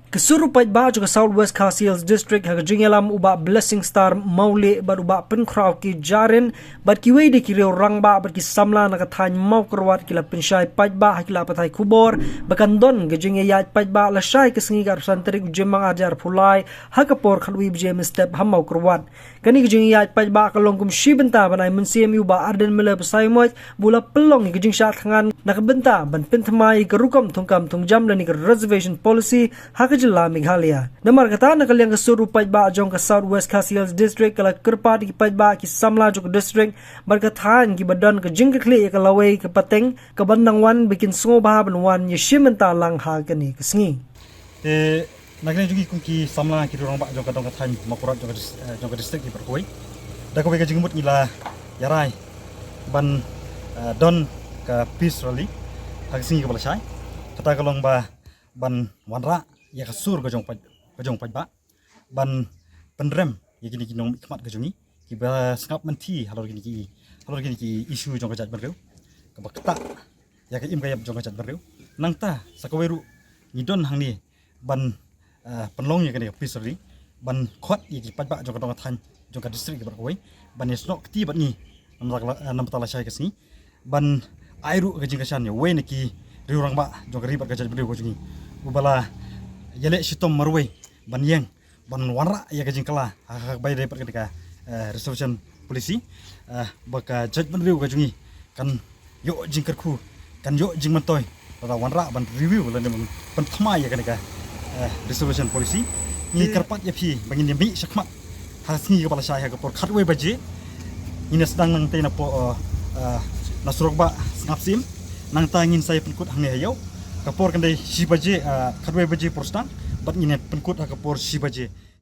Kesurupan ba juga Southwest Khasiels District ha jingelam uba Blessing Star maule bad uba penkraw ki jarin bad ki wede ki orang ba bad ki samla na kathan mau kerwat kila pensyai paj ba kila patai kubor bakan don gejinge yat paj ba la syai ke sengi gar santrik jemang ajar pulai ha kapor khalwi bje step ha mau kerwat kani gejinge yat paj ba kalong kum shi benta banai mensiam uba arden mele pesai moj bula pelong gejing shat tangan nak benta ban pentmai kerukam tungkam tungjam lani ke reservation policy ha jela Meghalaya. Namar kata nak kalian kesuru pajba jong ke Southwest Khasiels District kala kerpa di pajba ki Samla jong district berkatan ki badan ke jing ke kli ke lawai ke pateng ke bandang wan bikin sungo bah banwan ye shimenta lang ha kani kesengi. Nak ni juga ki Samla ki orang ba jong ke dong katan makurat jong ke district ki berkoi. Dak ko ke jing mut ila yarai ban don ke peace rally ha kesengi ke balasai. Kata kalong ba ban wanra ya kasur kajong pajba ban pendrem ya gini nong ikmat kajongi ki ba skap menti halor gini ki isu jong kajat bereu ka bakta ya ka im kayap jong kajat bereu nangta sakaweru ngidon hang ni ban penlong ya kani pisri ban khot ya ki pajba jong kadong than jong ka district berkoi ban yesno kti ban ni nam tala syai kasni ban airu kajing kasan ya we neki riurang ba jong ribat kajat bereu kajongi ubala yale sitom marwe ban yeng ban wanra ya kajing kala hak bai dapat ketika reservation polisi baka judgment review kajungi kan yo jingkerku kan yo jing mantoy pada wanra ban review lan ban thama ya ketika reservation polisi ni kerpat ya phi bangin mi sakmat hasni kepala saya ke por khatwe baje ini sedang nang tena po nasrok ba ngapsim nang tangin saya penkut hangne hayau kapor kan dai si baje khatwe baje porstang bat ini penkut kapor si baje